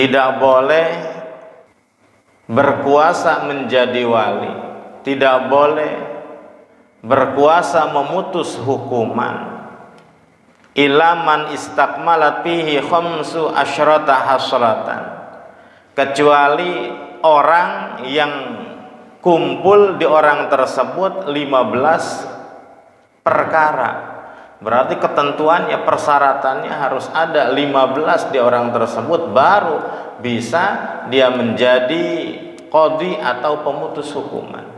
tidak boleh berkuasa menjadi wali, tidak boleh berkuasa memutus hukuman, ilaman istakmalat fihi khamsu asyrata hasratan, kecuali orang yang kumpul di orang tersebut 15 perkara. Berarti ketentuannya, persyaratannya harus ada 15 di orang tersebut, baru bisa dia menjadi qadhi atau pemutus hukuman.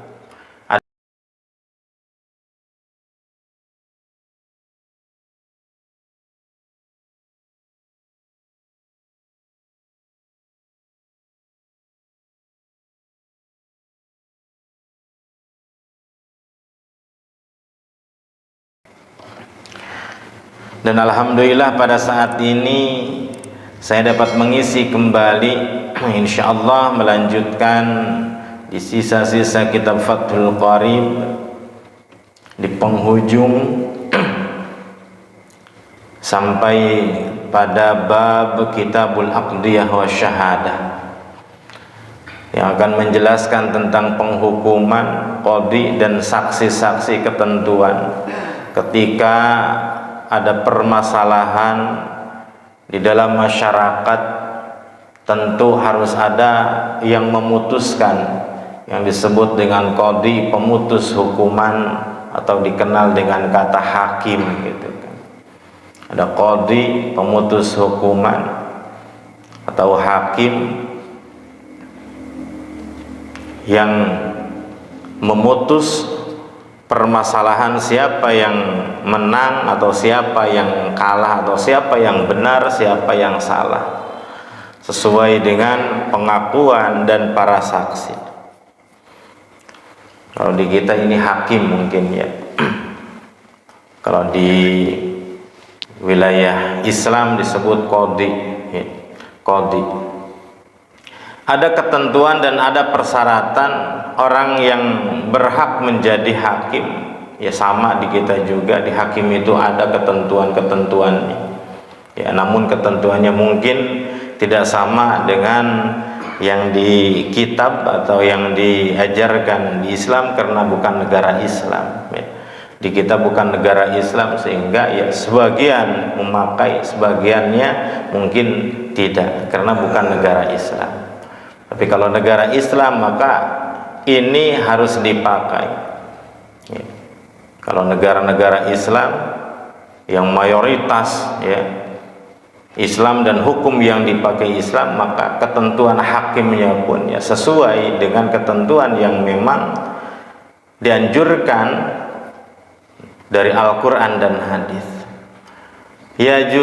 Dan alhamdulillah pada saat ini saya dapat mengisi kembali, insyaallah melanjutkan di sisa-sisa kitab Fathul Qarib di penghujung sampai pada bab Kitabul Aqdiyah wa Syahadah yang akan menjelaskan tentang penghukuman, qadhi dan saksi-saksi ketentuan ketika ada permasalahan di dalam masyarakat. Tentu harus ada yang memutuskan, yang disebut dengan qadhi, pemutus hukuman, atau dikenal dengan kata hakim gitu kan. Ada qadhi, pemutus hukuman, atau hakim yang memutus permasalahan siapa yang menang atau siapa yang kalah, atau siapa yang benar, siapa yang salah, sesuai dengan pengakuan dan para saksi. Kalau di kita ini hakim mungkin ya. Kalau di wilayah Islam disebut qadhi. Qadhi. Ada ketentuan dan ada persyaratan orang yang berhak menjadi hakim. Ya sama di kita juga, di hakim itu ada ketentuan-ketentuannya. Ya, namun ketentuannya mungkin tidak sama dengan yang di kitab atau yang diajarkan di Islam, karena bukan negara Islam ya. Di kita bukan negara Islam, sehingga ya sebagian memakai, sebagiannya mungkin tidak, karena bukan negara Islam. Tapi kalau negara Islam maka ini harus dipakai ya. Kalau negara-negara Islam yang mayoritas ya Islam dan hukum yang dipakai Islam, maka ketentuan hakimnya pun ya sesuai dengan ketentuan yang memang dianjurkan dari Al-Quran dan hadis.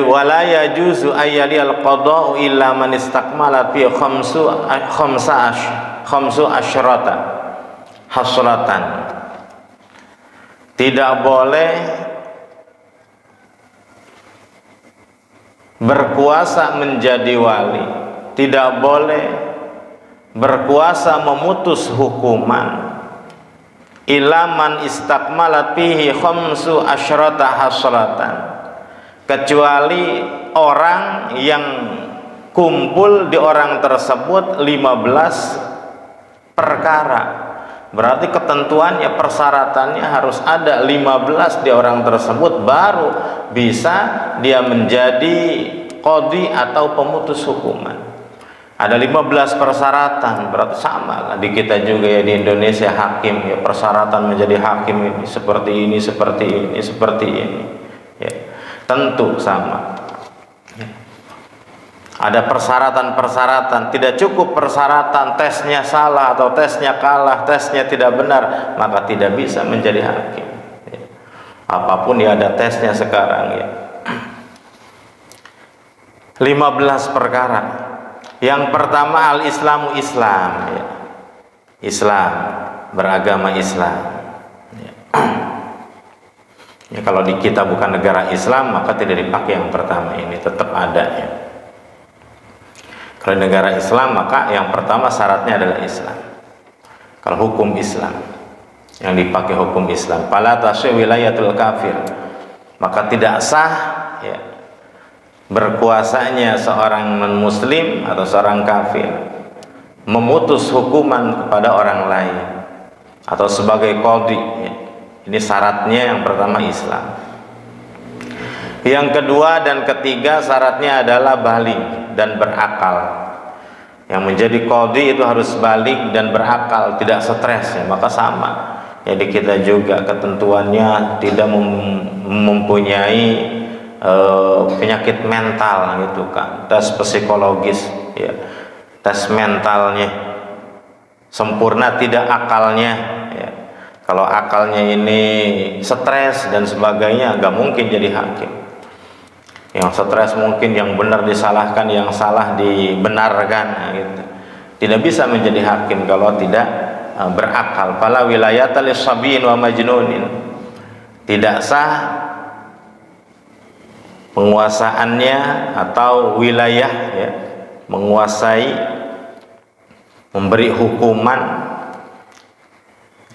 Wala yajuzu ayyali al-qada'u illa man istakmala fi khamsu asyrata hasratan. Tidak boleh berkuasa menjadi wali, tidak boleh berkuasa memutus hukuman, ilaman istakmalat fihi khamsu asyrata hasratan, kecuali orang yang kumpul di orang tersebut 15 perkara. Berarti ketentuannya, persyaratannya harus ada 15 di orang tersebut, baru bisa dia menjadi qadhi atau pemutus hukuman. Ada 15 persyaratan, berarti sama di kita juga ya, di Indonesia hakim ya, persyaratan menjadi hakim ini seperti ini, seperti ini, seperti ini ya. Tentu sama. Ada persyaratan-persyaratan, tidak cukup persyaratan tesnya salah atau tesnya kalah, tesnya tidak benar, maka tidak bisa menjadi hakim ya. Apapun ya ada tesnya sekarang ya. 15 perkara. Yang pertama al-Islamu Islam ya. Islam, beragama Islam ya. Ya, kalau di kita bukan negara Islam maka tidak dipakai yang pertama ini, tetap ada ya. Kalau negara Islam maka yang pertama syaratnya adalah Islam. Kalau hukum Islam yang dipakai hukum Islam, fala tasih wilayatul kafir, maka tidak sah ya berkuasanya seorang non-muslim atau seorang kafir memutus hukuman kepada orang lain atau sebagai qadhi, ini syaratnya yang pertama Islam. Yang kedua dan ketiga syaratnya adalah baligh dan berakal. Yang menjadi qadhi itu harus baligh dan berakal, tidak stres ya. Maka sama, jadi kita juga ketentuannya tidak mempunyai penyakit mental gitu kan, tes psikologis ya, tes mentalnya sempurna tidak akalnya ya. Kalau akalnya ini stres dan sebagainya nggak mungkin jadi hakim. Yang stres mungkin, yang benar disalahkan, yang salah dibenarkan gitu. Tidak bisa menjadi hakim kalau tidak berakal. Fala wilayata lis-sabiyin wa majnunin, tidak sah penguasaannya atau wilayah ya, menguasai, memberi hukuman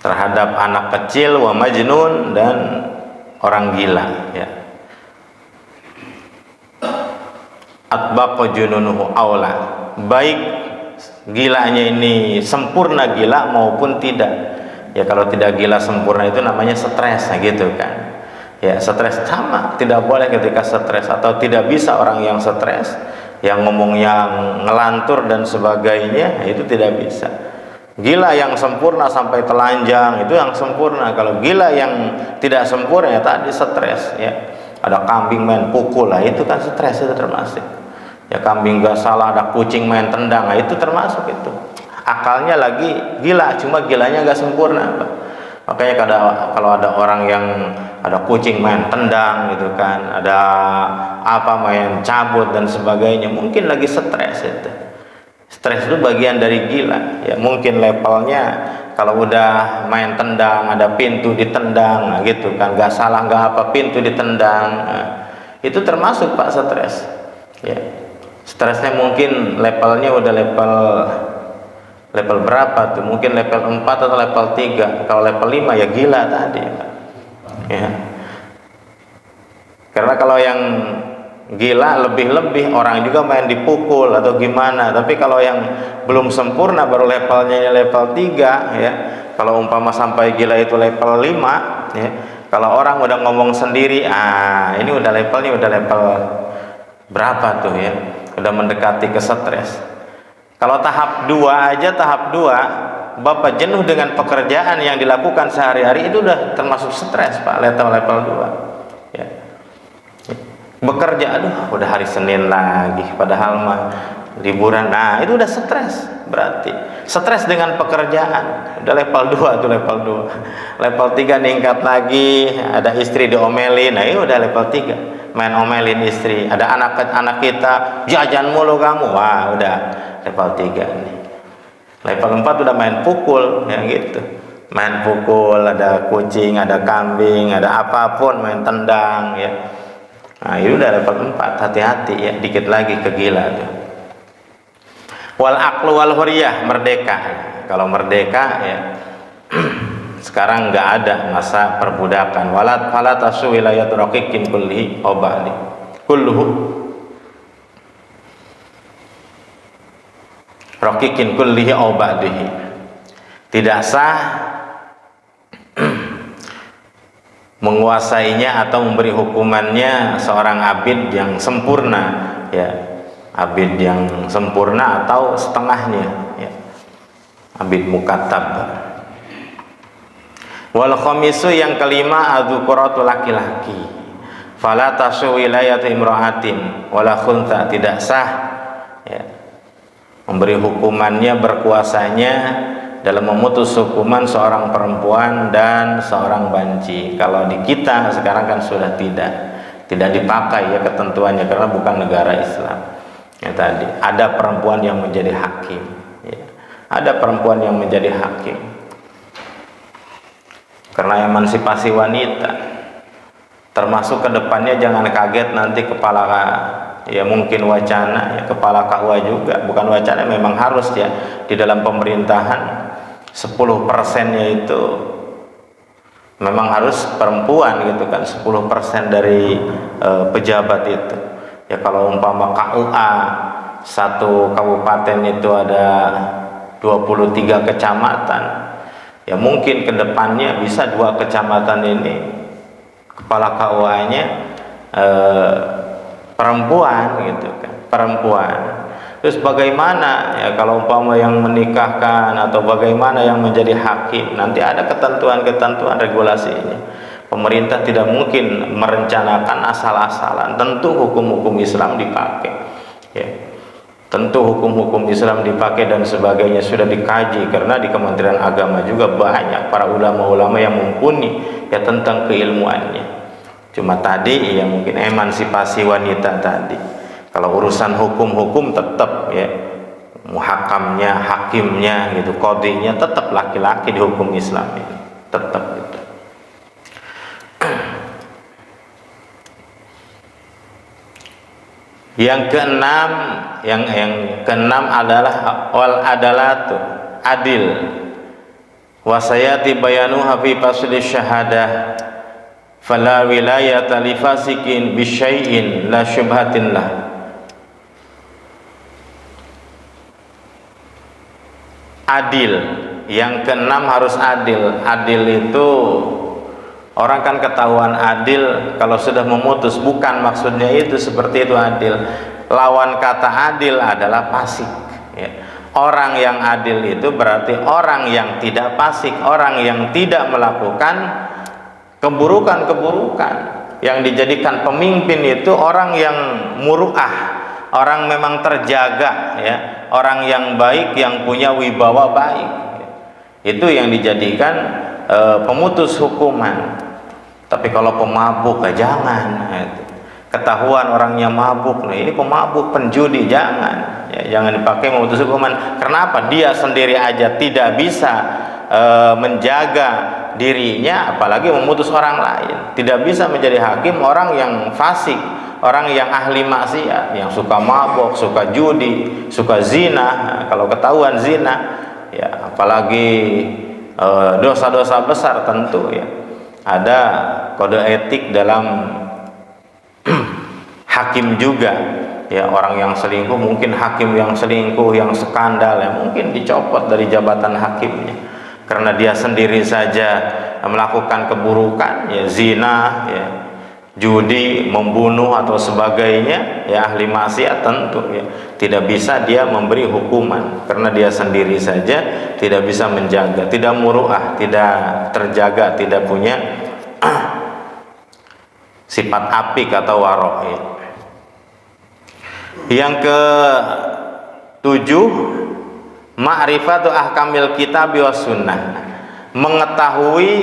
terhadap anak kecil, wa majnun, dan orang gila ya. Atbaqa jununuhu aula, baik gilanya ini sempurna gila maupun tidak ya. Kalau tidak gila sempurna itu namanya stres nah gitu kan ya. Stres sama, tidak boleh ketika stres, atau tidak bisa orang yang stres, yang ngomong yang ngelantur dan sebagainya, itu tidak bisa. Gila yang sempurna sampai telanjang itu yang sempurna. Kalau gila yang tidak sempurna ya tadi stres ya. Ada kambing main pukul lah, itu kan stres, itu termasuk ya. Kambing gak salah, ada kucing main tendang, nah itu termasuk itu. Akalnya lagi gila, cuma gilanya gak sempurna Pak. Makanya kalau ada orang yang ada kucing main tendang gitu kan, ada apa main cabut dan sebagainya, mungkin lagi stres itu. Stres itu bagian dari gila ya. Mungkin levelnya kalau udah main tendang, ada pintu ditendang nah gitu kan, gak salah gak apa, pintu ditendang nah, itu termasuk Pak stres ya. Stresnya mungkin levelnya udah level berapa tuh, mungkin level 4 atau level 3. Kalau level 5 ya gila tadi Pak ya. Karena kalau yang gila lebih-lebih orang juga main dipukul atau gimana. Tapi kalau yang belum sempurna baru levelnya level 3 ya. Kalau umpama sampai gila itu level 5 ya, kalau orang udah ngomong sendiri, ini udah levelnya udah level berapa tuh ya, udah mendekati ke stres. Kalau tahap 2 aja, tahap 2 Bapak jenuh dengan pekerjaan yang dilakukan sehari-hari, itu udah termasuk stres Pak, level 2 ya. Bekerja, aduh udah hari Senin lagi, padahal mah liburan, nah itu udah stres. Berarti stres dengan pekerjaan, udah level 2 tuh, level 2. Level 3 ningkat lagi, ada istri diomelin, nah ini udah level 3, main omelin istri. Ada anak kita jajan mulu kamu, wah udah level 3 nih. Level 4 udah main pukul ya gitu, main pukul, ada kucing, ada kambing, ada apapun, main tendang ya. Nah itu udah level 4, hati-hati ya, dikit lagi ke gila tuh. Wal aqlu wal huriyah, merdeka. Kalau merdeka ya sekarang nggak ada masa perbudakan. Walat falat asu wilayat raqiqin kullihi obali kulluhu raqiqin kullihi obadihi. Tidak sah menguasainya atau memberi hukumannya seorang abid yang sempurna ya, abid yang sempurna atau setengahnya ya, abid mukatab. Wal khamisu, yang kelima, adzkuratu, laki-laki. Fala tasu wilayatu imra'atin wala khunta, tidak sah ya, memberi hukumannya, berkuasanya dalam memutus hukuman seorang perempuan dan seorang banci. Kalau di kita sekarang kan sudah tidak dipakai ya ketentuannya, karena bukan negara Islam. Ya, tadi ada perempuan yang menjadi hakim ya. Ada perempuan yang menjadi hakim karena emansipasi wanita. Termasuk kedepannya jangan kaget nanti kepala ya, mungkin wacana ya, kepala KUA juga, bukan wacana, memang harus ya, di dalam pemerintahan 10%-nya itu memang harus perempuan gitu kan, 10% dari pejabat itu ya. Ya kalau umpama KUA satu kabupaten itu ada 23 kecamatan, ya mungkin kedepannya bisa 2 kecamatan ini kepala KUA-nya perempuan gitu kan, perempuan. Terus bagaimana ya kalau umpama yang menikahkan atau bagaimana yang menjadi hakim, nanti ada ketentuan-ketentuan regulasinya. Pemerintah tidak mungkin merencanakan asal-asalan. Tentu hukum-hukum Islam dipakai, ya. Tentu hukum-hukum Islam dipakai dan sebagainya sudah dikaji, karena di Kementerian Agama juga banyak para ulama-ulama yang mumpuni ya tentang keilmuannya. Cuma tadi ya mungkin emansipasi wanita tadi. Kalau urusan hukum-hukum tetap ya muhakamnya, hakimnya gitu, qadhinya tetap laki-laki di hukum Islam ini. Tetap gitu. Yang keenam adalah wal adalatu, adil. Wasayati bayanuha fi fasli syahadah. Fala wilayata li fasikin bisyai'in la syubhatin lah. Adil. Yang keenam harus adil. Adil itu orang kan ketahuan adil kalau sudah memutus, bukan maksudnya itu seperti itu adil. Lawan kata adil adalah fasik ya. Orang yang adil itu berarti orang yang tidak fasik, orang yang tidak melakukan keburukan-keburukan. Yang dijadikan pemimpin itu orang yang muru'ah, orang memang terjaga ya, orang yang baik, yang punya wibawa baik ya. Itu yang dijadikan pemutus hukuman. Tapi kalau pemabuk jangan. Ketahuan orangnya mabuk, ini pemabuk, penjudi, jangan. Ya, jangan dipakai memutus hukuman. Kenapa? Dia sendiri aja tidak bisa menjaga dirinya, apalagi memutus orang lain. Tidak bisa menjadi hakim orang yang fasik, orang yang ahli maksiat, yang suka mabuk, suka judi, suka zina. Nah, kalau ketahuan zina, ya apalagi dosa-dosa besar tentu ya. Ada kode etik dalam hakim juga ya. Orang yang selingkuh, mungkin hakim yang selingkuh, yang skandal ya, mungkin dicopot dari jabatan hakimnya karena dia sendiri saja melakukan keburukan ya, zina ya, judi, membunuh atau sebagainya ya, ahli maksiat, tentu ya tidak bisa dia memberi hukuman karena dia sendiri saja tidak bisa menjaga, tidak muru'ah, tidak terjaga, tidak punya sifat apik atau warok ya. Yang ke-7, ma'rifatu ahkamil kitab was sunnah, mengetahui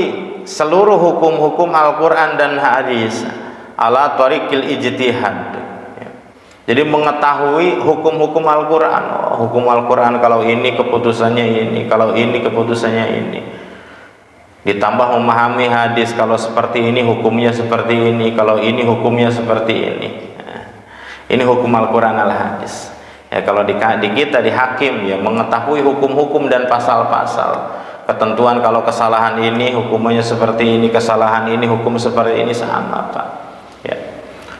seluruh hukum-hukum Al-Quran dan hadis ala tariqil ijtihad. Jadi mengetahui hukum-hukum Al-Quran. Hukum Al-Quran kalau ini keputusannya ini, kalau ini keputusannya ini. Ditambah memahami hadis, kalau seperti ini hukumnya seperti ini, kalau ini hukumnya seperti ini. Ini hukum Al-Quran al-hadis. Ya, kalau di kita di hakim ya mengetahui hukum-hukum dan pasal-pasal. Ketentuan kalau kesalahan ini hukumannya seperti ini, kesalahan ini hukum seperti ini, sama Pak. Ya.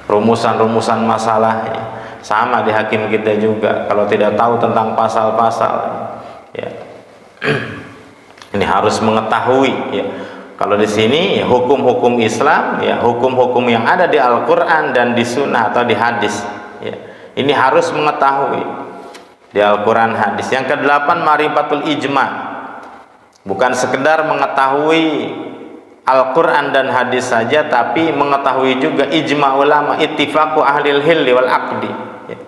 Rumusan-rumusan masalahnya sama di hakim kita juga. Kalau tidak tahu tentang pasal-pasal ya. Ini harus mengetahui ya. Kalau di sini ya, hukum-hukum Islam ya, hukum-hukum yang ada di Al-Qur'an dan di sunnah atau di hadis ya. Ini harus mengetahui di Al-Qur'an, hadis. Yang ke-8, ma'rifatul ijma'. Bukan sekedar mengetahui Al-Qur'an dan hadis saja, tapi mengetahui juga ijma' ulama, ittifaqu ahlil hilli wal aqdi ya.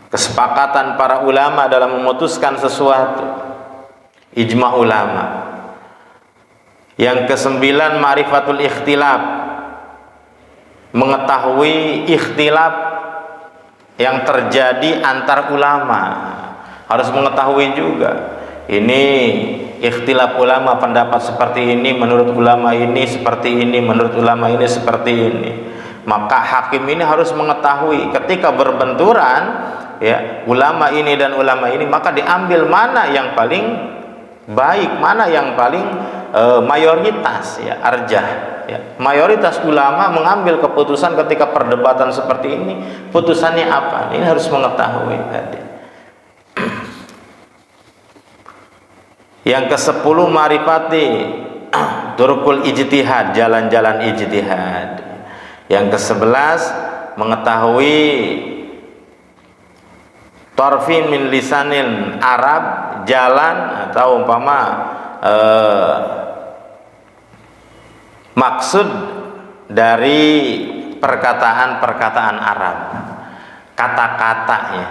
Kesepakatan para ulama dalam memutuskan sesuatu. Ijma' ulama. Yang ke-9, ma'rifatul ikhtilaf, mengetahui ikhtilaf yang terjadi antar ulama, harus mengetahui juga. Ini ikhtilaf ulama, pendapat seperti ini menurut ulama ini seperti ini, menurut ulama ini seperti ini. Maka hakim ini harus mengetahui ketika berbenturan ya ulama ini dan ulama ini, maka diambil mana yang paling baik, mana yang paling mayoritas ya, arjah ya. Mayoritas ulama mengambil keputusan ketika perdebatan seperti ini, putusannya apa? Ini harus mengetahui tadi. Yang ke-10 marifati turukul ijtihad, jalan-jalan ijtihad. Yang ke-11 mengetahui tarfin min lisanil Arab, jalan atau umpama maksud dari perkataan-perkataan Arab, kata-katanya.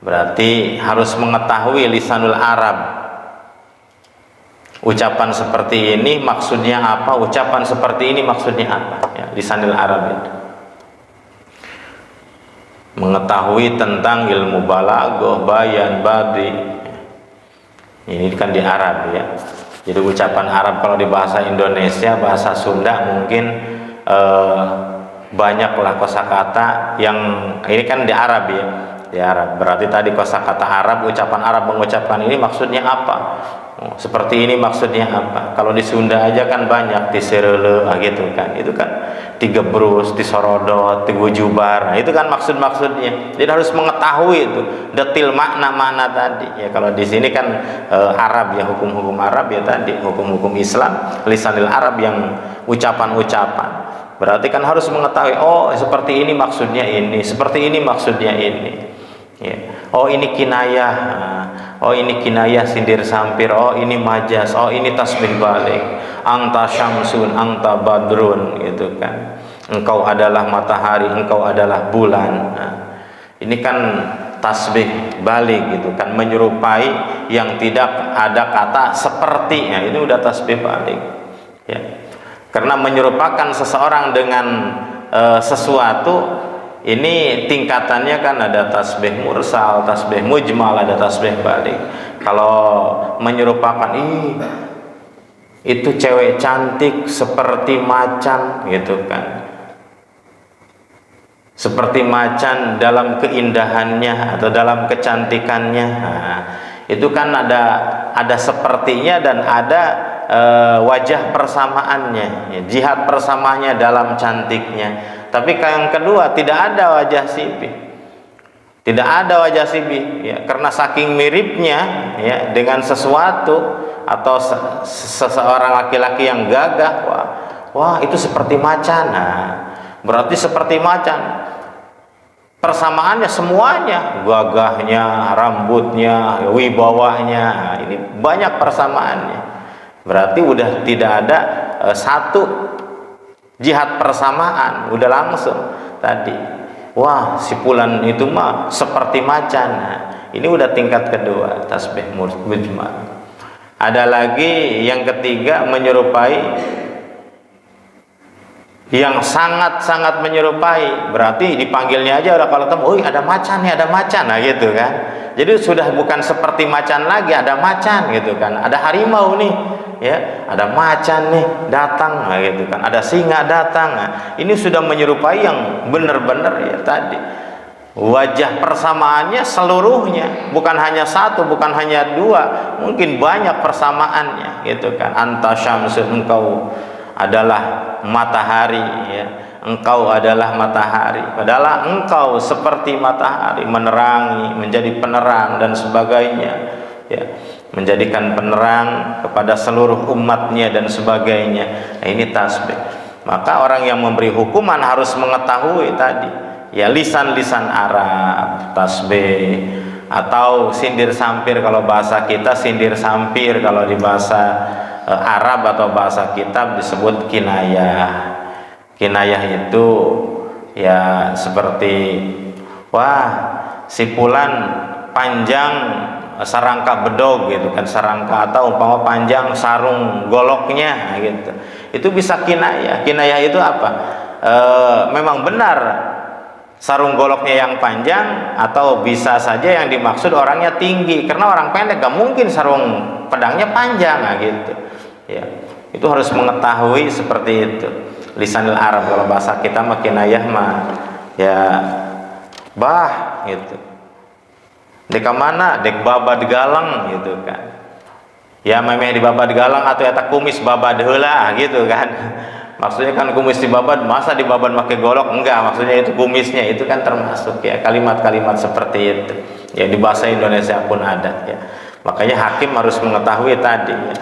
Berarti harus mengetahui lisanul Arab. Ucapan seperti ini maksudnya apa? Ucapan seperti ini maksudnya apa? Ya, lisanul Arab itu. Mengetahui tentang ilmu balaghah, bayan, badi. Ini kan di Arab ya. Jadi ucapan Arab kalau di bahasa Indonesia, bahasa Sunda mungkin banyaklah kosakata yang ini kan di Arab ya. Di Arab. Berarti tadi kosakata Arab, ucapan Arab mengucapkan ini maksudnya apa? Seperti ini maksudnya apa? Kalau di Sunda aja kan banyak tiserele gitu kan. Itu kan tigebrus, tisorodot, tigujubar. Nah, itu kan maksud-maksudnya. Jadi harus mengetahui itu detil makna-makna tadi. Ya kalau di sini kan Arab ya, hukum-hukum Arab ya tadi, hukum-hukum Islam, lisanil Arab yang ucapan-ucapan. Berarti kan harus mengetahui, oh seperti ini maksudnya ini, seperti ini maksudnya ini. Ya. Oh ini kinayah. Oh ini kinayah sindir sampir, oh ini majas, oh ini tasbih balik, anta syamsun, anta badrun, gitu kan. Engkau adalah matahari, engkau adalah bulan. Nah, ini kan tasbih balik gitu kan, menyerupai yang tidak ada kata sepertinya, ini udah tasbih balik. Ya. Karena menyerupakan seseorang dengan sesuatu. Ini tingkatannya kan ada tasbih mursal, tasbih mujmal, ada tasbih balik. Kalau menyerupakan itu cewek cantik seperti macan gitu kan. Seperti macan dalam keindahannya atau dalam kecantikannya. Nah, itu kan ada sepertinya dan ada wajah persamaannya, ya, jihad persamaannya dalam cantiknya. Tapi yang kedua tidak ada wajah sibih, tidak ada wajah sibih, ya, karena saking miripnya ya dengan sesuatu atau seseorang laki-laki yang gagah, wah itu seperti macan. Nah, berarti seperti macan. Persamaannya semuanya, gagahnya, rambutnya, wibawanya, ini banyak persamaannya. Berarti udah tidak ada satu jihad persamaan, udah langsung tadi. Wah, si fulan itu mah seperti macan. Nah, ini udah tingkat kedua, tasbih mujmal. Ada lagi yang ketiga, menyerupai, yang sangat-sangat menyerupai. Berarti dipanggilnya aja udah kalau ketemu, oh ada macan nih, ada macan, nah gitu kan. Jadi sudah bukan seperti macan lagi, ada macan gitu kan. Ada harimau nih, ya, ada macan nih datang, nah gitu kan. Ada singa datang. Nah, ini sudah menyerupai yang benar-benar ya tadi. Wajah persamaannya seluruhnya, bukan hanya satu, bukan hanya dua, mungkin banyak persamaannya gitu kan. Anta syamsun, engkau adalah matahari ya. Engkau adalah matahari, padahal engkau seperti matahari, menerangi, menjadi penerang dan sebagainya ya, menjadikan penerang kepada seluruh umatnya dan sebagainya. Nah, ini tasbih. Maka orang yang memberi hukuman harus mengetahui tadi ya, lisan-lisan Arab, tasbih, atau sindir sampir kalau bahasa kita, sindir sampir kalau di bahasa Arab atau bahasa kitab disebut kinayah. Kinayah itu ya seperti, wah si fulan panjang sarangka bedog gitu kan, sarangka atau umpama panjang sarung goloknya gitu. Itu bisa kinayah. Kinayah itu apa? Memang benar sarung goloknya yang panjang, atau bisa saja yang dimaksud orangnya tinggi, karena orang pendek gak mungkin sarung pedangnya panjang gitu ya. Itu harus mengetahui seperti itu. Lisanul Arab kalau bahasa kita mah kinayah mah ya dek mana dek babad galang gitu kan. Ya memeh dibabad galang atau eta kumis babad heula gitu kan. Maksudnya kan kumis dibabad, masa dibabad pakai golok? Enggak, maksudnya itu kumisnya, itu kan termasuk ya kalimat-kalimat seperti itu. Ya di bahasa Indonesia pun ada ya. Makanya hakim harus mengetahui tadi ya,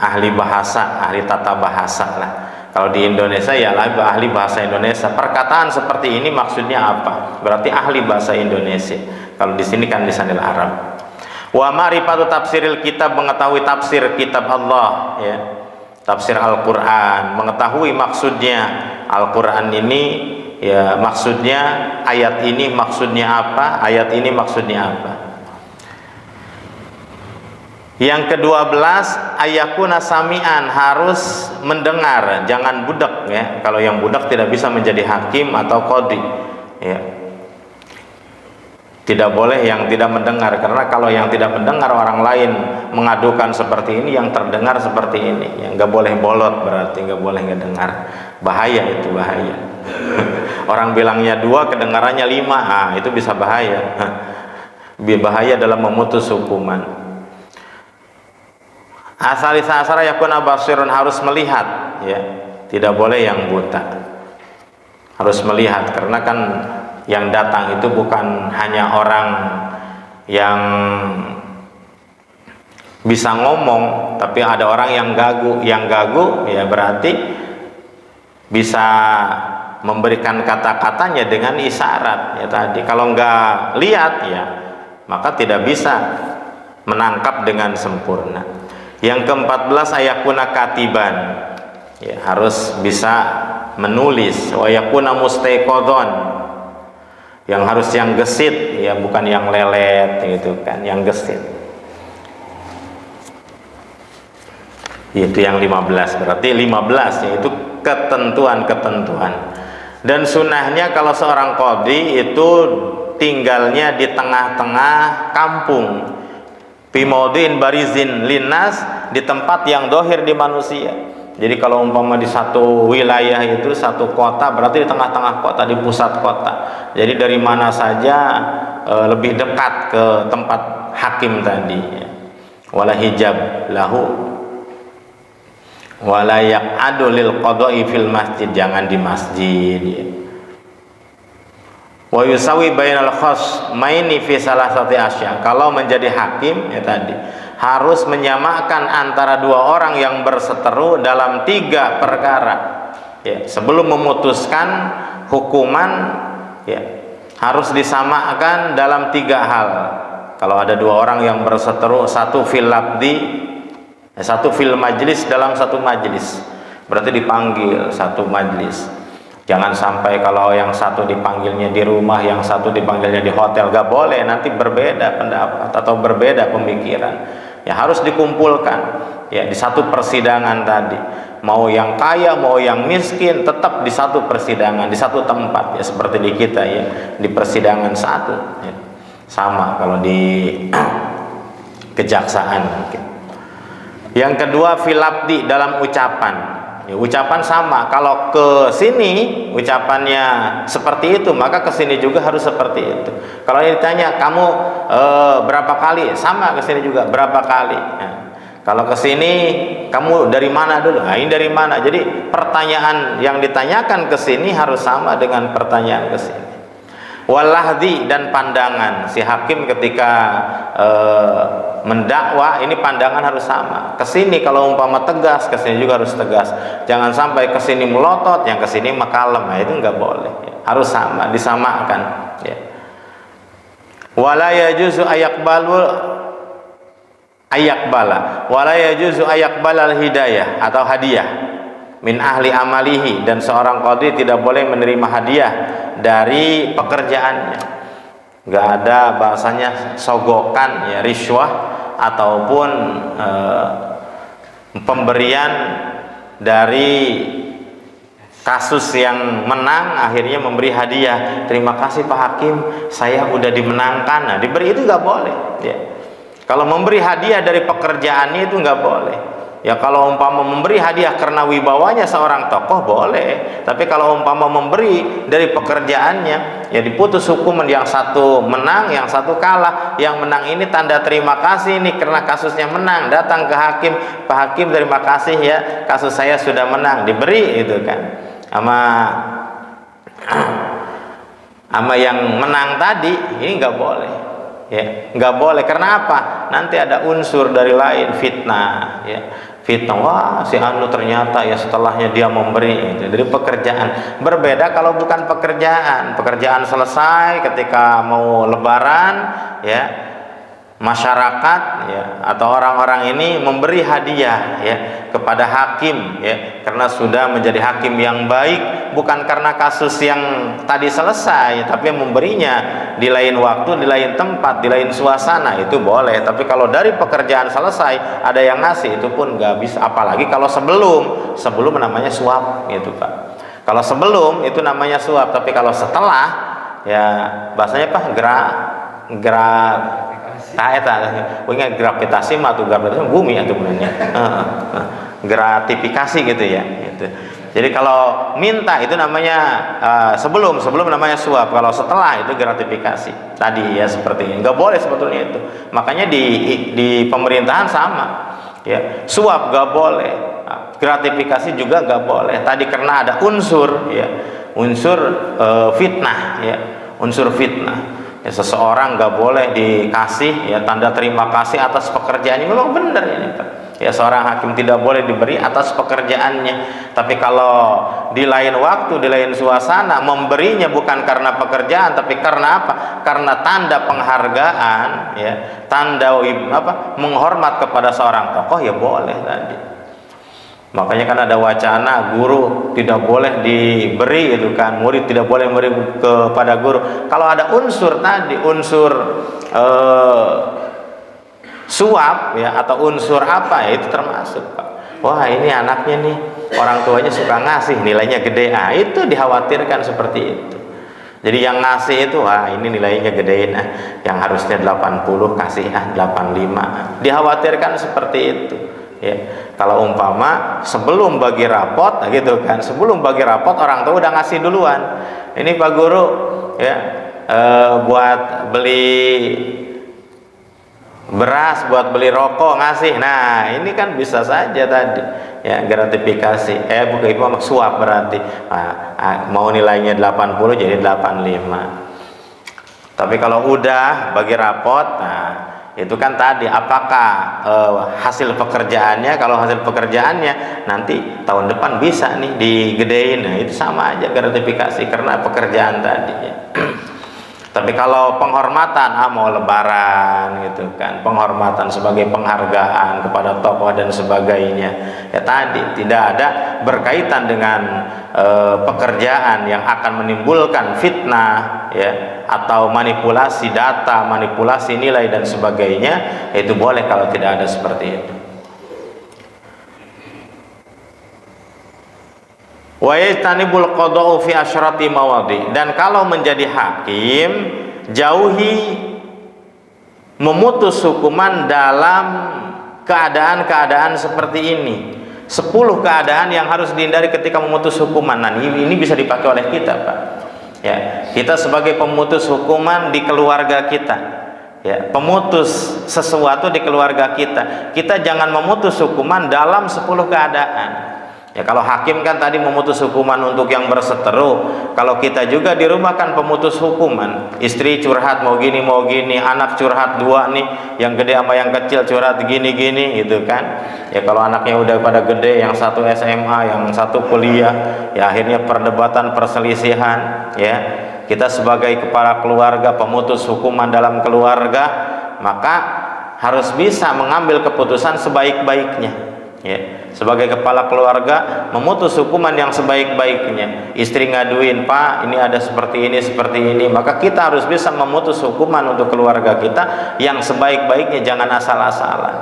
ahli bahasa, ahli tata bahasa lah. Kalau di Indonesia ya ahli bahasa Indonesia. Perkataan seperti ini maksudnya apa? Berarti ahli bahasa Indonesia. Kalau di sini kan lisanil Arab. Wa ma'rifatu tafsiril kitab, mengetahui tafsir kitab Allah ya. Tafsir Al-Qur'an, mengetahui maksudnya Al-Qur'an ini ya, maksudnya ayat ini maksudnya apa, ayat ini maksudnya apa. Yang ke-12, ayakuna sami'an, harus mendengar, jangan budak ya. Kalau yang budak tidak bisa menjadi hakim atau qadhi ya. Tidak boleh yang tidak mendengar, karena kalau yang tidak mendengar orang lain mengadukan seperti ini, yang terdengar seperti ini, yang nggak boleh bolot, berarti nggak boleh ngedengar. Bahaya itu, bahaya. Orang bilangnya 2, kedengarannya 5, ah itu bisa bahaya. Bahaya dalam memutus hukuman. Asalisa asara yakuna basirun, harus melihat ya, tidak boleh yang buta, harus melihat, karena kan yang datang itu bukan hanya orang yang bisa ngomong, tapi ada orang yang gagu. Yang gagu ya berarti bisa memberikan kata-katanya dengan isyarat ya tadi. Kalau nggak lihat ya maka tidak bisa menangkap dengan sempurna. Yang ke-14, ayakuna katiban ya, harus bisa menulis. Wa yakuna mustaiqodon, yang harus yang gesit ya, bukan yang lelet gitu kan, yang gesit. Itu yang 15, berarti 15 yaitu ketentuan-ketentuan. Dan sunnahnya kalau seorang qadhi itu tinggalnya di tengah-tengah kampung, bimodin barizin linnas, di tempat yang dohir di manusia. Jadi kalau umpama di satu wilayah itu, satu kota, berarti di tengah-tengah kota, di pusat kota. Jadi dari mana saja lebih dekat ke tempat hakim tadi ya. Wala hijab lahu wala yaq'adu lil qada'i fil masjid, jangan di masjid ya. Wa yusawi bainal khasmaini fi salasati asya, kalau menjadi hakim ya tadi harus menyamakan antara 2 orang yang berseteru dalam 3 perkara ya. Sebelum memutuskan hukuman ya, harus disamakan dalam 3 hal. Kalau ada 2 orang yang berseteru, satu fil labdi, satu fil majlis, dalam satu majlis, berarti dipanggil satu majlis. Jangan sampai kalau yang satu dipanggilnya di rumah, yang satu dipanggilnya di hotel, gak boleh, nanti berbeda pendapat atau berbeda pemikiran. Ya harus dikumpulkan ya di satu persidangan tadi. Mau yang kaya, mau yang miskin, tetap di satu persidangan, di satu tempat ya, seperti di kita ya, di persidangan satu ya. Sama kalau di kejaksaan mungkin. Yang kedua filabdi, dalam ucapan ya, ucapan sama. Kalau ke sini ucapannya seperti itu, maka ke sini juga harus seperti itu. Kalau ditanya kamu berapa kali, sama ke sini juga berapa kali ya. Kalau ke sini kamu dari mana dulu, nah ini dari mana. Jadi pertanyaan yang ditanyakan ke sini harus sama dengan pertanyaan ke sini. Walahdi, dan pandangan si hakim ketika mendakwa, ini pandangan harus sama. Kesini kalau umpama tegas, kesini juga harus tegas. Jangan sampai kesini melotot, yang kesini makalem, nah itu nggak boleh ya. Harus sama, disamakan ya. Wala yajuzu ayakbala wala yajuzu ayakbala hidayah atau hadiah min ahli amalihi, dan seorang qadhi tidak boleh menerima hadiah dari pekerjaannya. Nggak ada bahasanya sogokan ya, riswah ataupun pemberian dari kasus yang menang akhirnya memberi hadiah. Terima kasih Pak Hakim, saya udah dimenangkan. Nah, diberi itu nggak boleh ya. Kalau memberi hadiah dari pekerjaannya itu nggak boleh Ya kalau umpama memberi hadiah karena wibawanya seorang tokoh boleh, tapi kalau umpama memberi dari pekerjaannya, ya diputus hukuman, yang satu menang, yang satu kalah. Yang menang ini tanda terima kasih nih karena kasusnya menang, datang ke hakim, Pak Hakim terima kasih ya, kasus saya sudah menang, diberi itu kan. Sama yang menang tadi ini nggak boleh. Ya, nggak boleh. Karena apa? Nanti ada unsur dari lain, fitnah. Ya, fitnah. Wah, si anu ternyata ya setelahnya dia memberi itu dari pekerjaan. Berbeda kalau bukan pekerjaan. Pekerjaan selesai ketika mau lebaran, ya masyarakat ya atau orang-orang ini memberi hadiah ya kepada hakim ya karena sudah menjadi hakim yang baik, bukan karena kasus yang tadi selesai, tapi memberinya di lain waktu, di lain tempat, di lain suasana, itu boleh. Tapi kalau dari pekerjaan selesai ada yang ngasih, itu pun nggak bisa. Apalagi kalau sebelum namanya suap gitu Pak. Kalau sebelum itu namanya suap, tapi kalau setelah ya bahasanya apa, gravitasi atau gravitasi bumi atau sebenarnya gratifikasi gitu ya gitu. Jadi kalau minta itu namanya sebelum namanya suap, kalau setelah itu gratifikasi tadi ya, seperti ini. Nggak boleh sebetulnya itu. Makanya di pemerintahan sama ya, suap nggak boleh, gratifikasi juga nggak boleh tadi, karena ada unsur fitnah ya, unsur fitnah. Ya, seseorang nggak boleh dikasih ya tanda terima kasih atas pekerjaannya. Memang benar ini Pak. Ya, seorang hakim tidak boleh diberi atas pekerjaannya. Tapi kalau di lain waktu, di lain suasana, memberinya bukan karena pekerjaan, tapi karena apa? Karena tanda penghargaan, ya, tanda menghormat kepada seorang tokoh, ya boleh tadi. Makanya kan ada wacana guru tidak boleh diberi itu kan, murid tidak boleh memberi kepada guru. Kalau ada unsur tadi, unsur suap ya atau unsur apa ya, itu termasuk Pak. Wah, ini anaknya nih orang tuanya suka ngasih, nilainya gede. Itu dikhawatirkan seperti itu. Jadi yang ngasih itu, ini nilainya gedein, yang harusnya 80 kasih 85. Dikhawatirkan seperti itu. Ya, kalau umpama sebelum bagi rapot gitu kan, sebelum bagi rapot orang tua udah ngasih duluan. Ini Pak Guru ya, buat beli beras, buat beli rokok ngasih. Nah, ini kan bisa saja tadi ya, gratifikasi. Bukan itu suap berarti. Mau nilainya 80 jadi 85. Tapi kalau udah bagi rapot, itu kan tadi apakah hasil pekerjaannya, kalau hasil pekerjaannya nanti tahun depan bisa nih digedein, itu sama aja gratifikasi karena pekerjaan tadi ya. Tapi kalau penghormatan, mau lebaran gitu kan, penghormatan sebagai penghargaan kepada tokoh dan sebagainya, ya tadi tidak ada berkaitan dengan pekerjaan yang akan menimbulkan fitnah ya, atau manipulasi data, manipulasi nilai dan sebagainya, itu boleh kalau tidak ada seperti itu. Wa yastanibul qada'u fi asyrati mawadhi, dan kalau menjadi hakim jauhi memutus hukuman dalam keadaan-keadaan seperti ini. 10 keadaan yang harus dihindari ketika memutus hukuman. Nah, ini bisa dipakai oleh kita Pak. Ya, kita sebagai pemutus hukuman di keluarga kita, ya, pemutus sesuatu di keluarga kita, kita jangan memutus hukuman dalam 10 keadaan. Ya, kalau hakim kan tadi memutus hukuman untuk yang berseteru. Kalau kita juga di rumah kan pemutus hukuman. Istri curhat mau gini, anak curhat 2 nih, yang gede sama yang kecil curhat gini-gini gitu kan. Ya, kalau anaknya udah pada gede, yang satu SMA, yang satu kuliah, ya akhirnya perdebatan, perselisihan, ya. Kita sebagai kepala keluarga, pemutus hukuman dalam keluarga, maka harus bisa mengambil keputusan sebaik-baiknya. Ya, sebagai kepala keluarga memutus hukuman yang sebaik-baiknya. Istri ngaduin, Pak, ini ada seperti ini, maka kita harus bisa memutus hukuman untuk keluarga kita yang sebaik-baiknya, jangan asal-asalan.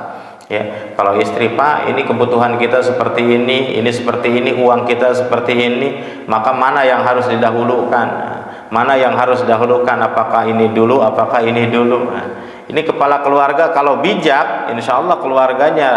Ya, kalau istri, Pak, ini kebutuhan kita seperti ini seperti ini, uang kita seperti ini, maka mana yang harus didahulukan? Mana yang harus didahulukan? Apakah ini dulu, apakah ini dulu? Nah, Ini kepala keluarga kalau bijak, insya Allah keluarganya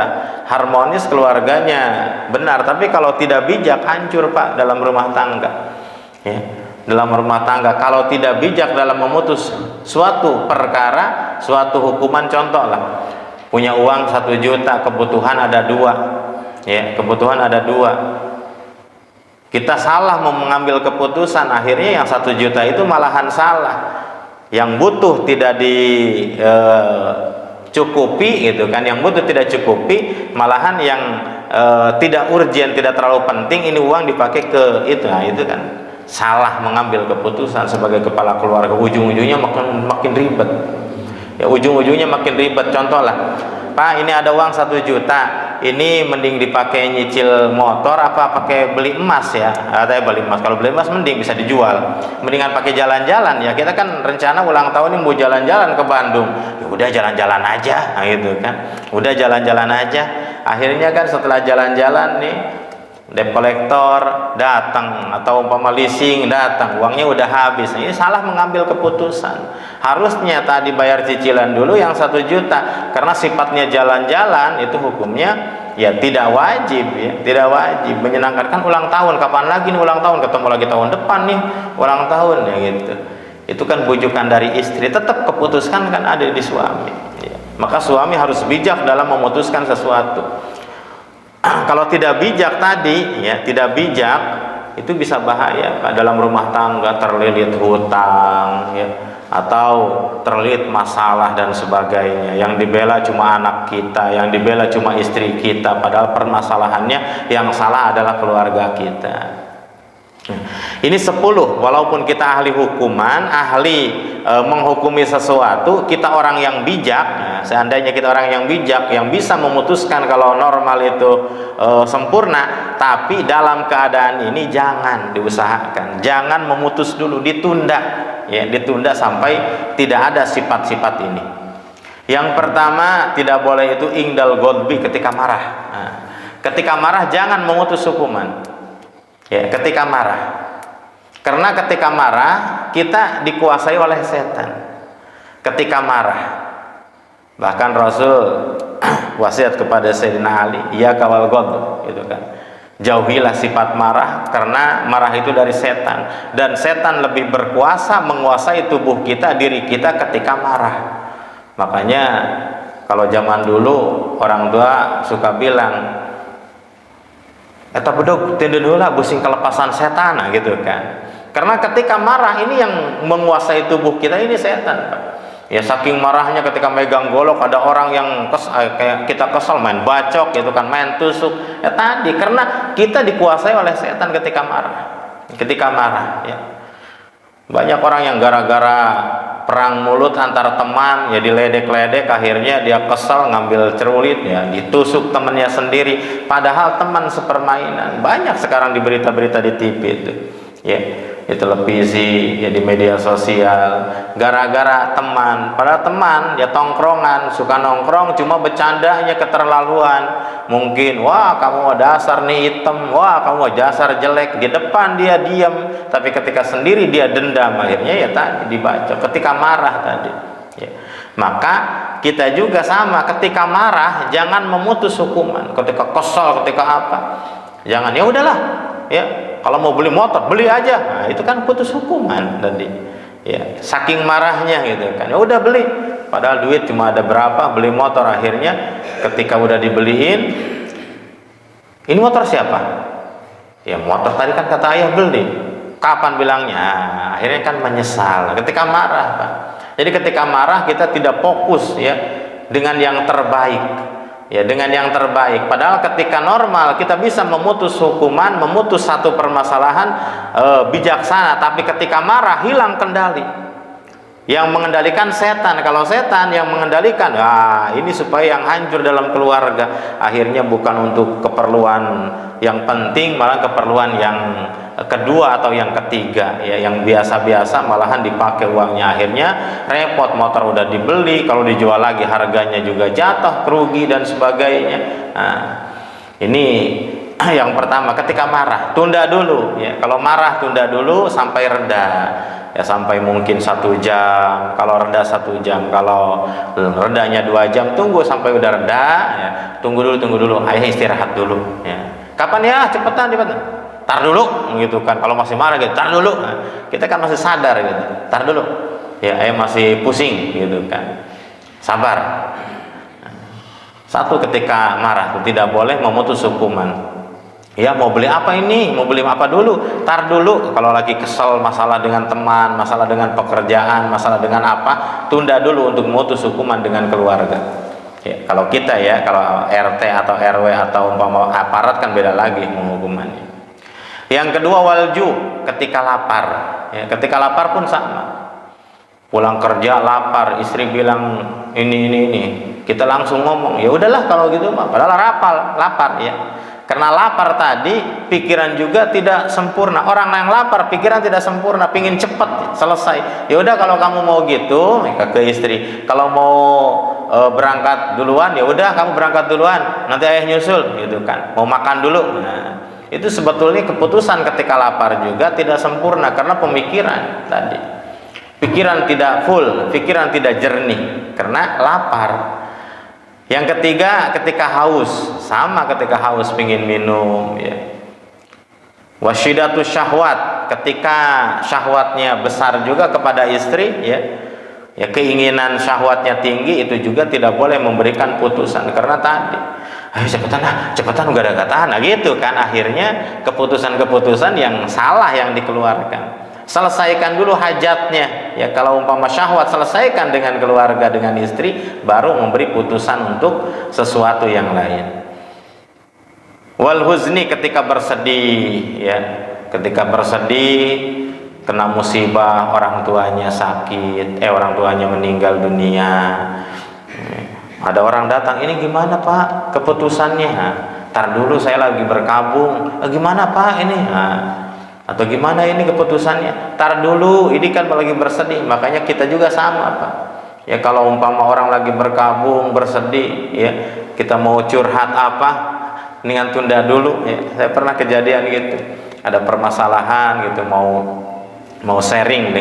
harmonis, keluarganya benar. Tapi kalau tidak bijak, hancur Pak dalam rumah tangga. Ya, dalam rumah tangga kalau tidak bijak dalam memutus suatu perkara, suatu hukuman, contoh lah, punya uang 1 juta, kebutuhan ada 2, ya, kebutuhan ada 2. Kita salah mau mengambil keputusan, akhirnya yang 1 juta itu malahan salah. Yang butuh tidak dicukupi gitu kan, yang butuh tidak cukupi, malahan yang tidak urgent, tidak terlalu penting, ini uang dipakai ke itu. Nah itu kan salah mengambil keputusan sebagai kepala keluarga, ujung-ujungnya makin ribet ya, ujung-ujungnya makin ribet. Contoh lah, Pak ini ada uang 1 juta, ini mending dipakai nyicil motor apa pakai beli emas ya? Katanya beli emas, kalau beli emas mending bisa dijual, mendingan pakai jalan-jalan ya, kita kan rencana ulang tahun ini mau jalan-jalan ke Bandung, ya udah jalan-jalan aja, nah gitu kan, udah jalan-jalan aja. Akhirnya kan setelah jalan-jalan nih, debt collector datang atau umpama leasing datang, uangnya udah habis. Ini salah mengambil keputusan. Harusnya tadi bayar cicilan dulu yang 1 juta, karena sifatnya jalan-jalan itu hukumnya ya tidak wajib ya, tidak wajib. Menyenangkan kan ulang tahun, kapan lagi nih ulang tahun, ketemu lagi tahun depan nih ulang tahun ya gitu. Itu kan bujukan dari istri, tetap keputuskan kan ada di suami ya. Maka suami harus bijak dalam memutuskan sesuatu. Kalau tidak bijak tadi ya, tidak bijak, itu bisa bahaya dalam rumah tangga, terlilit hutang ya, atau terlilit masalah dan sebagainya. Yang dibela cuma anak kita, yang dibela cuma istri kita, padahal permasalahannya yang salah adalah keluarga kita. Ini 10, walaupun kita ahli hukuman, ahli menghukumi sesuatu, kita orang yang bijak. Nah, seandainya kita orang yang bijak, yang bisa memutuskan kalau normal itu sempurna, tapi dalam keadaan ini jangan diusahakan, jangan memutus dulu, ditunda ya, ditunda sampai tidak ada sifat-sifat ini. Yang pertama, tidak boleh itu ingdal godbi, ketika marah. Nah, ketika marah jangan memutus hukuman ya, ketika marah. Karena ketika marah kita dikuasai oleh setan. Ketika marah, bahkan Rasul wasiat kepada Sayyidina Ali, ya kawal ghadab, gitu kan, jauhilah sifat marah, karena marah itu dari setan, dan setan lebih berkuasa menguasai tubuh kita, diri kita ketika marah. Makanya kalau zaman dulu orang tua suka bilang, eta bedog teu heula busing kelepasan setan, gitu kan. Karena ketika marah ini yang menguasai tubuh kita ini setan, Pak. Ya saking marahnya ketika megang golok, ada orang yang kayak kita kesel main bacok gitu kan, main tusuk. Ya tadi karena kita dikuasai oleh setan ketika marah. Ketika marah ya. Banyak orang yang gara-gara perang mulut antar teman ya diledek-ledek, akhirnya dia kesel ngambil celurit ya, ditusuk temannya sendiri, padahal teman sepermainan. Banyak sekarang di berita-berita di TV itu ya, di televisi ya, di media sosial, gara-gara teman, padahal teman ya tongkrongan, suka nongkrong, cuma bercandanya keterlaluan. Mungkin wah kamu dasar nih hitam, wah kamu dasar jelek, di depan dia diam, tapi ketika sendiri dia dendam, akhirnya ya tadi dibaca ketika marah tadi ya. Maka kita juga sama, ketika marah jangan memutus hukuman, ketika kesal, ketika apa, jangan ya udahlah ya, kalau mau beli motor beli aja, nah itu kan putus hukuman tadi ya, saking marahnya gitu kan, ya udah beli, padahal duit cuma ada berapa, beli motor. Akhirnya ketika udah dibeliin, ini motor siapa? Ya motor tadi kan kata ayah beli, kapan bilangnya? Nah, akhirnya kan menyesal ketika marah, Pak. Jadi ketika marah kita tidak fokus ya dengan yang terbaik ya, dengan yang terbaik. Padahal ketika normal kita bisa memutus hukuman, memutus satu permasalahan bijaksana, tapi ketika marah hilang kendali. Yang mengendalikan setan. Kalau setan yang mengendalikan, ini supaya yang hancur dalam keluarga, akhirnya bukan untuk keperluan yang penting, malah keperluan yang kedua atau yang ketiga ya, yang biasa-biasa malahan dipakai uangnya, akhirnya repot, motor udah dibeli, kalau dijual lagi harganya juga jatuh, kerugi dan sebagainya. Nah, ini yang pertama, ketika marah tunda dulu ya, kalau marah tunda dulu sampai reda. ya sampai mungkin 1 jam, kalau reda 1 jam, kalau redanya 2 jam, tunggu sampai udah reda, ya tunggu dulu, ayah istirahat dulu, ya kapan ya, cepetan, tar dulu gitu kan. Kalau masih marah gitu, tar dulu, nah, kita kan masih sadar gitu, tar dulu ya, ayah masih pusing gitu kan, sabar. Satu, ketika marah tidak boleh memutus hukuman. Ya mau beli apa ini, mau beli apa dulu, tar dulu. Kalau lagi kesel masalah dengan teman, masalah dengan pekerjaan, masalah dengan apa, tunda dulu untuk memutus hukuman dengan keluarga. Ya, kalau kita ya, kalau RT atau RW atau umpama aparat kan beda lagi menghukumannya. Yang kedua, walju, ketika lapar. Ya, ketika lapar pun sama. Pulang kerja lapar, istri bilang ini, kita langsung ngomong, ya udahlah kalau gitu mah, padahal lapar ya. Karena lapar tadi, pikiran juga tidak sempurna. Orang yang lapar, pikiran tidak sempurna, pingin cepat selesai. Ya udah kalau kamu mau gitu, ke istri, kalau mau berangkat duluan, ya udah kamu berangkat duluan, nanti ayah nyusul, gitu kan. Mau makan dulu. Nah, itu sebetulnya keputusan ketika lapar juga tidak sempurna karena pemikiran tadi. Pikiran tidak full, pikiran tidak jernih karena lapar. Yang ketiga, ketika haus, sama ketika haus pingin minum ya. Wasyidatu syahwat, ketika syahwatnya besar juga kepada istri ya. Ya keinginan syahwatnya tinggi, itu juga tidak boleh memberikan putusan karena tadi, ayo cepetan enggak ada kata, nah gitu kan, akhirnya keputusan-keputusan yang salah yang dikeluarkan. Selesaikan dulu hajatnya ya, kalau umpama syahwat selesaikan dengan keluarga, dengan istri, baru memberi putusan untuk sesuatu yang lain. Wal huzni, ketika bersedih ya, ketika bersedih kena musibah, orang tuanya sakit, orang tuanya meninggal dunia, ada orang datang, ini gimana Pak keputusannya? Tar dulu saya lagi berkabung, gimana Pak ini? Atau gimana ini keputusannya? Tar dulu, ini kan lagi bersedih. Makanya kita juga sama Pak ya, kalau umpama orang lagi berkabung, bersedih ya, kita mau curhat apa, dengan tunda dulu ya. Saya pernah kejadian gitu, ada permasalahan gitu, mau sharing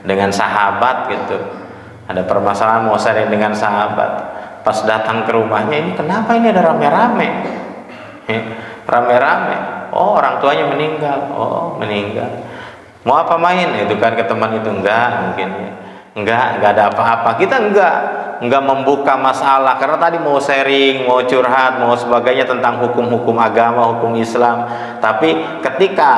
dengan sahabat gitu, ada permasalahan mau sharing dengan sahabat. Pas datang ke rumahnya, ini kenapa ini ada rame-rame ya, rame-rame. Oh, orang tuanya meninggal. Oh, meninggal. Mau apa main? Itu kan ke teman itu, enggak mungkin ya. Enggak ada apa-apa. Kita enggak membuka masalah karena tadi mau sharing, mau curhat, mau sebagainya tentang hukum-hukum agama, hukum Islam. Tapi ketika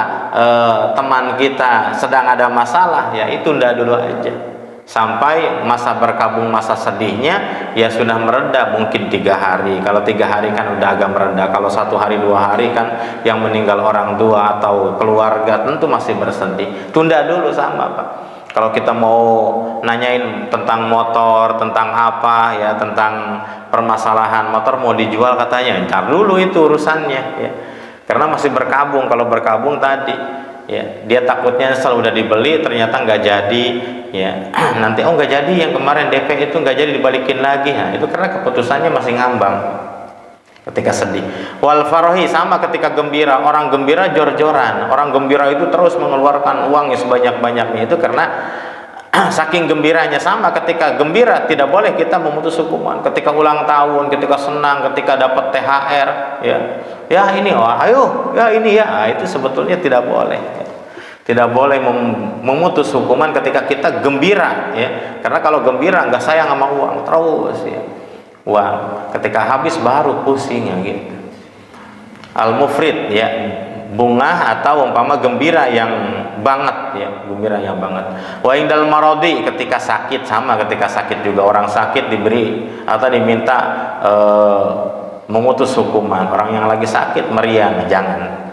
teman kita sedang ada masalah, ya itu tunda dulu aja. Sampai masa berkabung, masa sedihnya ya sudah mereda, mungkin 3 hari. Kalau 3 hari kan udah agak mereda. Kalau 1 hari 2 hari kan yang meninggal orang tua atau keluarga tentu masih bersedih. Tunda dulu sama Pak. Kalau kita mau nanyain tentang motor, tentang apa ya, tentang permasalahan motor mau dijual katanya, ntar dulu itu urusannya ya. Karena masih berkabung. Kalau berkabung tadi ya, dia takutnya setelah udah dibeli ternyata nggak jadi ya, nanti nggak jadi, yang kemarin DP itu nggak jadi, dibalikin lagi. Nah itu karena keputusannya masih ngambang ketika sedih. Wal farohi, sama ketika gembira. Orang gembira jor-joran, orang gembira itu terus mengeluarkan uangnya sebanyak-banyaknya, itu karena saking gembiranya. Sama ketika gembira tidak boleh kita memutus hukuman. Ketika ulang tahun, ketika senang, ketika dapat THR ya ini ayo ya ini ya, nah, itu sebetulnya tidak boleh. Tidak boleh memutus hukuman ketika kita gembira ya, karena kalau gembira nggak sayang sama uang terus ya, uang ketika habis baru pusing ya gitu. Al mufrid ya, bunga atau umpama gembira yang banget ya, gembira yang banget. Wa indal marodi, ketika sakit, sama ketika sakit juga orang sakit diberi atau diminta memutus hukuman. Orang yang lagi sakit meriang, jangan.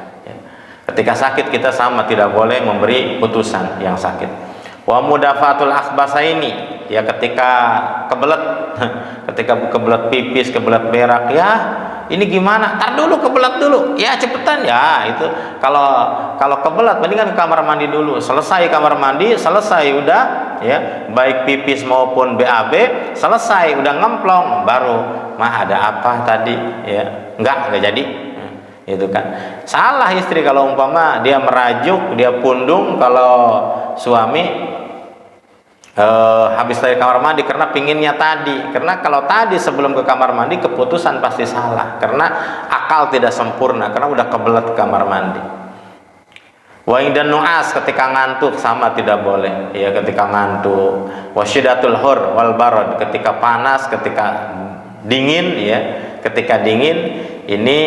Ketika sakit kita sama tidak boleh memberi putusan yang sakit. Wa mudafatul akhbasaini ya, ketika kebelet ketika kebelet pipis, kebelet berak ya, ini gimana? Tar dulu, kebelet dulu. Ya cepetan ya, itu kalau kebelet mendingan ke kamar mandi dulu. Selesai kamar mandi, selesai udah ya, baik pipis maupun BAB selesai, udah ngemplong, baru mah ada apa tadi ya, enggak jadi. itu kan. Salah istri kalau umpama dia merajuk, dia pundung kalau suami habis dari kamar mandi karena pinginnya tadi. Karena kalau tadi sebelum ke kamar mandi keputusan pasti salah, karena akal tidak sempurna, karena udah kebelet kamar mandi. Wa indan nu'as, ketika ngantuk sama tidak boleh ya, ketika ngantuk. Wasyidatul hur wal barad, ketika panas, ketika dingin ya, ketika dingin ini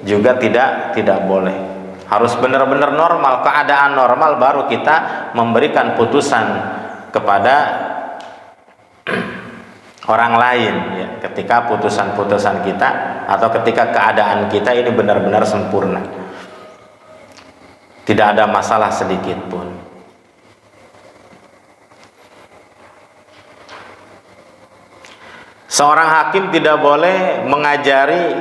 juga tidak boleh. Harus benar-benar normal, keadaan normal baru kita memberikan putusan kepada orang lain ya, ketika putusan-putusan kita atau ketika keadaan kita ini benar-benar sempurna, tidak ada masalah sedikit pun. Seorang hakim tidak boleh mengajari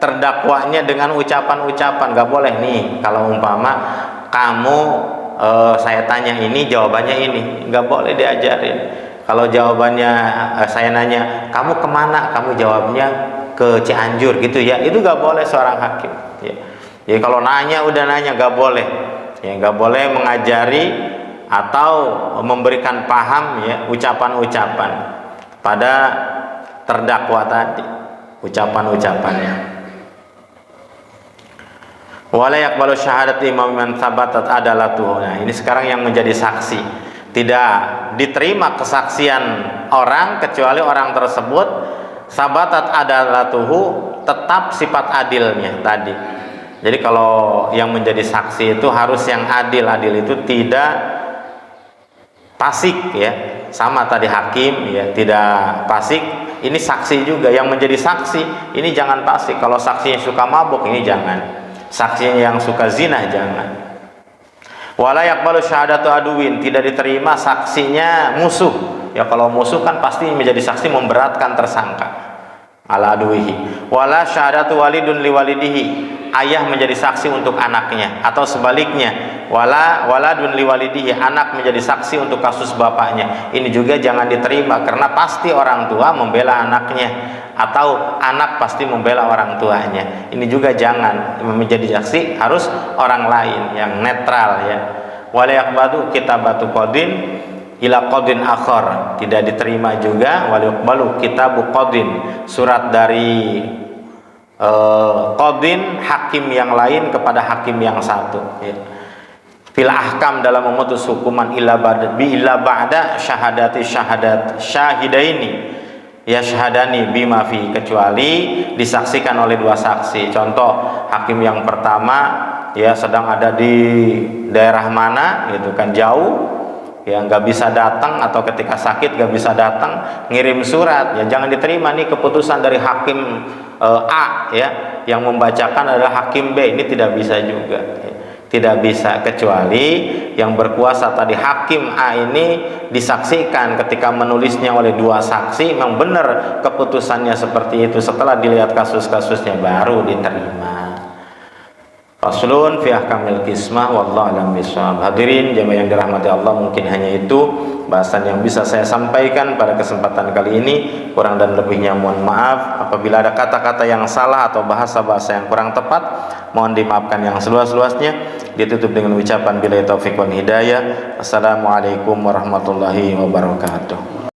terdakwanya dengan ucapan-ucapan, nggak boleh nih. Kalau umpama kamu saya tanya ini, jawabannya ini, nggak boleh diajarin. Kalau jawabannya saya nanya kamu kemana, kamu jawabnya ke Cianjur gitu ya, itu nggak boleh seorang hakim ya. Jadi kalau nanya udah nanya, nggak boleh ya, nggak boleh mengajari atau memberikan paham ya ucapan-ucapan pada terdakwa tadi, ucapan-ucapannya. Wala yaqbalu syahadat imam man thabatat adalatuhu. Nah, ini sekarang yang menjadi saksi. Tidak diterima kesaksian orang kecuali orang tersebut sabatat adalatuhu, tetap sifat adilnya tadi. Jadi kalau yang menjadi saksi itu harus yang adil. Adil itu tidak fasik ya. Sama tadi hakim ya, tidak fasik. Ini saksi juga yang menjadi saksi. Ini jangan fasik. Kalau saksinya suka mabuk, ini jangan. Saksinya yang suka zina jangan. Wala yaqbalu syahadatu aduwin, tidak diterima saksinya musuh. Ya kalau musuh kan pasti menjadi saksi memberatkan tersangka. Ala aduwihi. Wala syahadatu walidun liwalidihi, ayah menjadi saksi untuk anaknya, atau sebaliknya. Waladun liwalidihi, anak menjadi saksi untuk kasus bapaknya. Ini juga jangan diterima, karena pasti orang tua membela anaknya, atau anak pasti membela orang tuanya. Ini juga jangan, menjadi saksi harus orang lain yang netral ya. Wala yaqbadu kitabatu qadin ila qadin akhar, tidak diterima juga wala yaqbalu kitabu qadin, surat dari qadin hakim yang lain kepada hakim yang satu ya. Fil ahkam, dalam memutus hukuman illa ba'da syahadat syahidaini ya syahadani bima fi, kecuali disaksikan oleh dua saksi. Contoh, hakim yang pertama ya sedang ada di daerah mana gitu kan, jauh ya, nggak bisa datang, atau ketika sakit nggak bisa datang, ngirim surat ya, jangan diterima nih keputusan dari hakim A ya, yang membacakan adalah hakim B. Ini tidak bisa juga ya. Tidak bisa, kecuali yang berkuasa tadi hakim A ini disaksikan ketika menulisnya oleh dua saksi, memang benar keputusannya seperti itu, setelah dilihat kasus-kasusnya baru diterima. Faslun fi ahkamil qismah wallahu a'lam bishawab. Hadirin jemaah yang dirahmati Allah, mungkin hanya itu bahasan yang bisa saya sampaikan pada kesempatan kali ini. Kurang dan lebihnya mohon maaf. Apabila ada kata-kata yang salah atau bahasa-bahasa yang kurang tepat, mohon dimaafkan yang seluas-luasnya. Ditutup dengan ucapan billahi taufiq wal hidayah. Assalamualaikum warahmatullahi wabarakatuh.